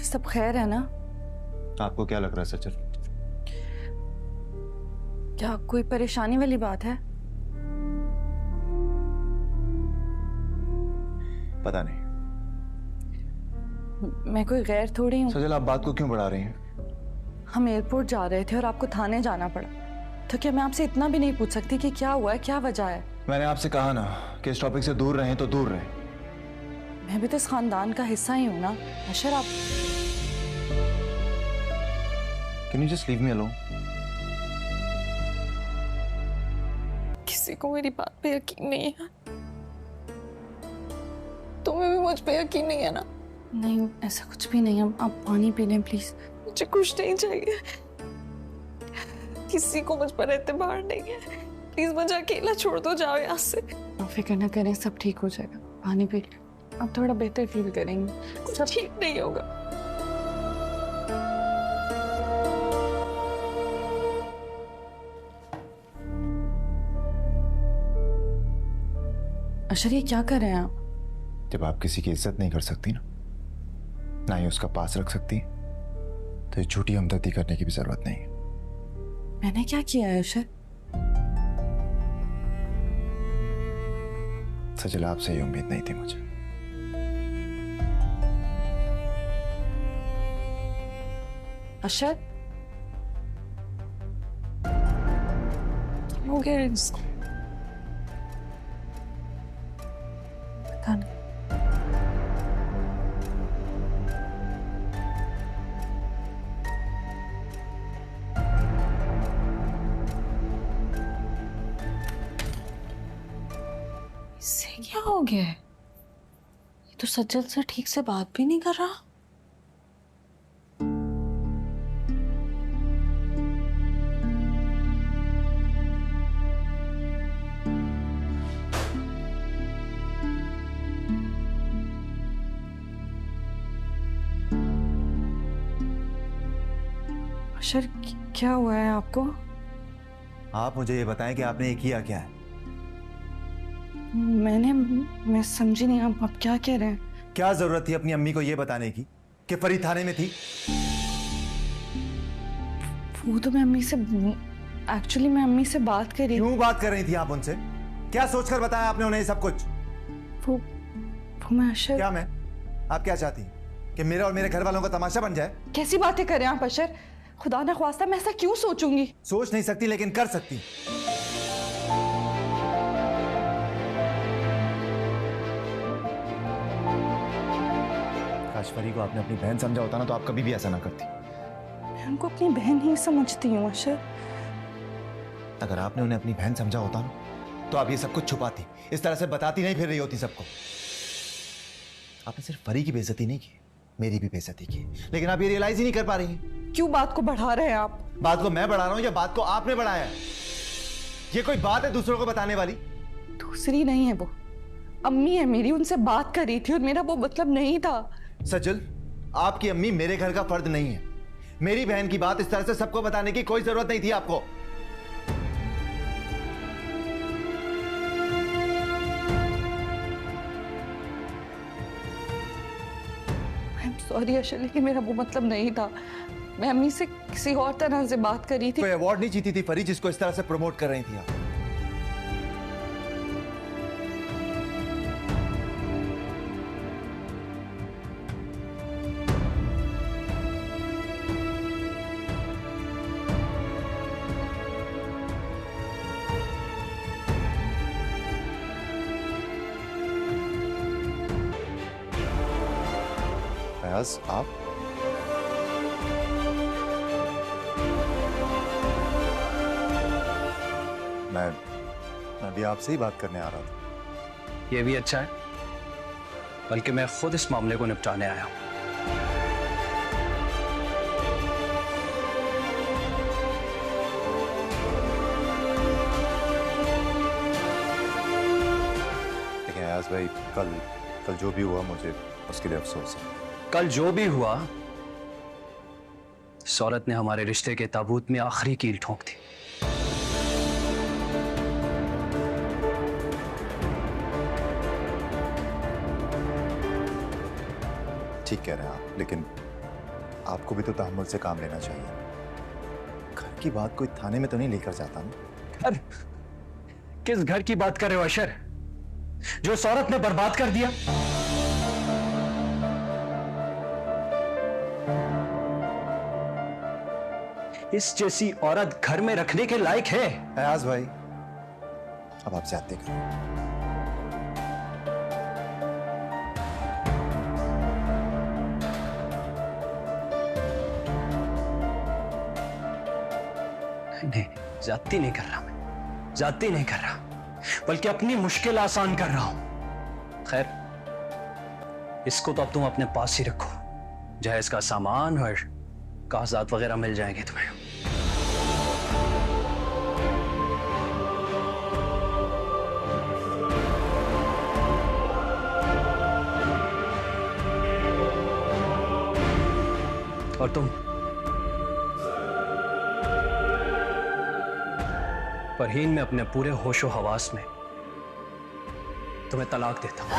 सब खैर है ना? आपको क्या लग रहा है सचिन? क्या कोई परेशानी वाली बात है? पता नहीं। मैं कोई गैर थोड़ी हूँ। सजल, आप बात को क्यों बढ़ा रही हैं? हम एयरपोर्ट जा रहे थे और आपको थाने जाना पड़ा, तो क्या मैं आपसे इतना भी नहीं पूछ सकती कि क्या हुआ है, क्या वजह है? मैंने आपसे कहा ना कि इस टॉपिक से दूर रहें तो दूर रहें। मैं भी तो इस खानदान का हिस्सा ही हूँ ना अशर। आप can you just leave me alone? किसी को मेरी बात पे यकीन नहीं है। तुम्हें भी मुझ पे यकीन नहीं है ना? नहीं, ऐसा कुछ भी नहीं है। आप पानी पी लें प्लीज। मुझे कुछ नहीं चाहिए, किसी को मुझ पर एतबार नहीं है। प्लीज मुझे अकेला छोड़ दो, जाओ यहाँ से। आप फिक्र न करें, सब ठीक हो जाएगा। पानी पी लें, आप थोड़ा बेहतर फील करेंगे। कुछ ठीक नहीं होगा। अशर, ये क्या कर रहे हैं आप? जब आप किसी की इज्जत नहीं कर सकती ना ही उसका पास रख सकती, तो ये झूठी हमदर्दी करने की भी जरूरत नहीं है। मैंने क्या किया है अशर? सजल, आपसे ये उम्मीद नहीं थी मुझे। अशर, क्या हो गया इसको? पता नहीं। इससे क्या हो गया है? ये तो सज्जल से ठीक से बात भी नहीं कर रहा। अशर, क्या हुआ है आपको? आप मुझे ये बताएं कि आपने ये किया क्या है? मैं समझी नहीं, आप क्या कह रहे हैं? क्या जरूरत थी अपनी अम्मी को ये बताने की कि परी थाने में थी? वो तो मैं अम्मी से एक्चुअली मैं अम्मी से बात कर रही। क्यों बात कर रही थी आप उनसे? क्या सोचकर बताया आपने उन्हें सब कुछ? वो मैं अशर। क्या मैं? आप क्या चाहती हैं कि मेरे और मेरे घर वालों का तमाशा बन जाए? कैसी बातें कर रहे हैं आप अशर? खुदा न ख्वास्ता, मैं ऐसा क्यों सोचूंगी? सोच नहीं सकती लेकिन कर सकती। काशफरी को आपने अपनी बहन समझा होता ना तो आप कभी भी ऐसा ना करती। मैं उनको अपनी बहन ही समझती हूँ अशर। अगर आपने उन्हें अपनी बहन समझा होता ना तो आप ये सब कुछ छुपाती, इस तरह से बताती नहीं फिर रही होती सबको। आपने सिर्फ परी की बेइज्जती नहीं की, मेरी भी बेइज्जती की, लेकिन आप ये रियलाइज ही नहीं कर पा रही हैं। क्यों बात को बढ़ा रहे हैं आप? बात को मैं बढ़ा रहा हूं या बात को आपने बढ़ाया है? ये कोई बात है दूसरों को बताने वाली? दूसरी नहीं है, वो अम्मी है मेरी, उनसे बात कर रही थी और मेरा वो मतलब नहीं था। सजल, आपकी अम्मी मेरे घर का फर्द नहीं है। मेरी बहन की बात इस तरह से सबको बताने की कोई जरूरत नहीं थी आपको। सॉरी अशर, लेकिन मेरा वो मतलब नहीं था। मैं अम्मी से किसी और तरह से बात कर रही थी। कोई अवार्ड नहीं जीती थी परी जिसको इस तरह से प्रमोट कर रही थी आप। फयाज, आप? मैं भी आपसे ही बात करने आ रहा था। ये भी अच्छा है, बल्कि मैं खुद इस मामले को निपटाने आया हूं। लेकिन अयाज भाई, कल जो भी हुआ मुझे उसके लिए अफसोस है। कल जो भी हुआ, इस औरत ने हमारे रिश्ते के ताबूत में आखिरी कील ठोंक दी। ठीक कह रहे हैं आप, लेकिन आपको भी तो तहम्मुल से काम लेना चाहिए। घर की बात कोई थाने में तो नहीं लेकर जाता ना। घर? किस घर की बात कर रहे हो अशर, जो इस औरत ने बर्बाद कर दिया? इस जैसी औरत घर में रखने के लायक है? अयाज भाई, अब आप जाते करो। नहीं, जाती नहीं कर रहा मैं, जाती नहीं कर रहा, बल्कि अपनी मुश्किल आसान कर रहा हूं। खैर, इसको तो अब तुम अपने पास ही रखो, जहेज का सामान और कागजात वगैरह मिल जाएंगे तुम्हें। और तुम फरहीन, में अपने पूरे होशो हवास में तुम्हें तलाक देता हूं।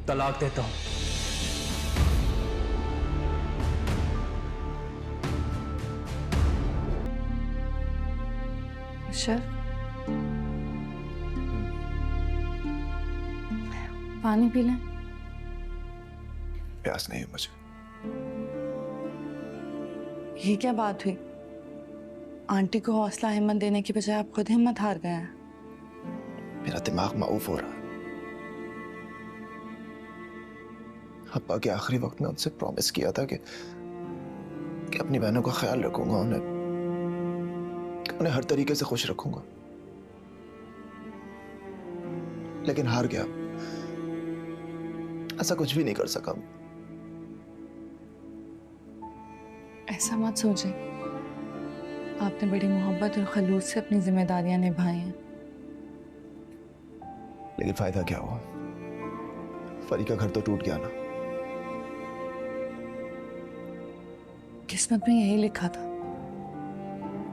तलाक देता हूं। अशर, पानी पी लें। प्यास नहीं है मुझे। ये क्या बात हुई? आंटी को हौसला हिम्मत देने की बजाय आप खुद हिम्मत हार गए हैं। मेरा दिमाग माऊफ हो रहा है। अब्बा के आखिरी वक्त में उनसे प्रॉमिस किया था कि अपनी बहनों का ख्याल रखूंगा, उन्हें हर तरीके से खुश रखूंगा, लेकिन हार गया। ऐसा कुछ भी नहीं कर सका। ऐसा मत सोचिए, आपने बड़ी मोहब्बत और खलूस से अपनी जिम्मेदारियां निभाई हैं। लेकिन फायदा क्या हुआ? फरी का घर तो टूट गया ना। किस्मत में यही लिखा था।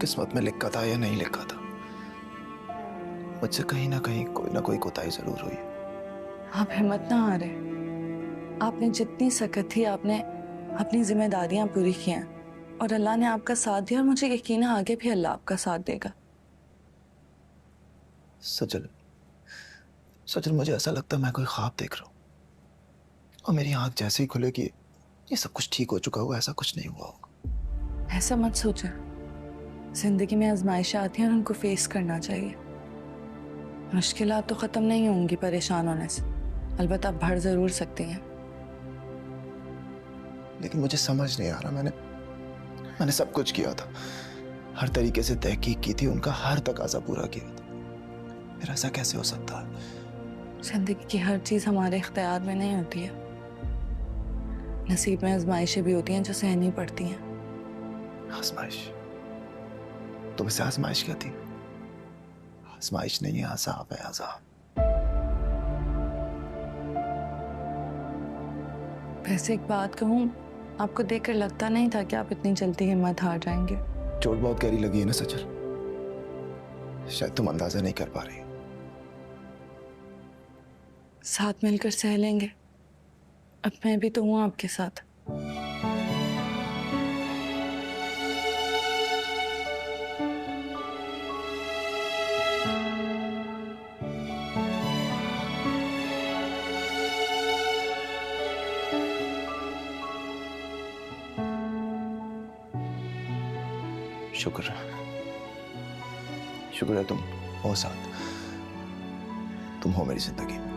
किस्मत में लिखा था या नहीं लिखा था, मुझसे कहीं ना कहीं कोई ना कोई कोताही जरूर हुई। आप हिम्मत ना हारे। आपने जितनी सकत थी, आपने अपनी जिम्मेदारियां पूरी की हैं और अल्लाह ने आपका साथ दिया, और मुझे यकीन है आगे भी अल्लाह आपका साथ देगा। सजल, सजल, मुझे ऐसा लगता है मैं कोई ख्वाब देख रहा हूँ और मेरी आंख जैसे ही खुलेगी ये सब कुछ ठीक हो चुका होगा। ऐसा कुछ नहीं हुआ होगा। ऐसा मत सोचो। जिंदगी में आजमाइशें आती हैं और उनको फेस करना चाहिए। मुश्किलात तो खत्म नहीं होंगी परेशान होने से, अलबत्ता बढ़ जरूर सकती हैं। लेकिन मुझे समझ नहीं आ रहा। मैंने सब कुछ किया था, हर तरीके से तहकीक की थी, उनका हर तकाजा पूरा किया था, फिर ऐसा कैसे हो सकता है? जिंदगी की हर चीज हमारे इख्तियार में नहीं होती है। नसीब में आजमाइशें भी होती हैं जो सहनी पड़ती हैं। आजमाइश? तुम इसे आजमाइश कहती? आजमाइश नहीं है, अज़ाब है, अज़ाब। वैसे एक बात कहूँ, आपको देखकर लगता नहीं था कि आप इतनी जल्दी हिम्मत हार जाएंगे। चोट बहुत गहरी लगी है ना सचल, शायद तुम अंदाजा नहीं कर पा रही। साथ मिलकर सह लेंगे। अब मैं भी तो हूँ आपके साथ। शुक्र है तुम हो साथ, तुम हो मेरी जिंदगी में।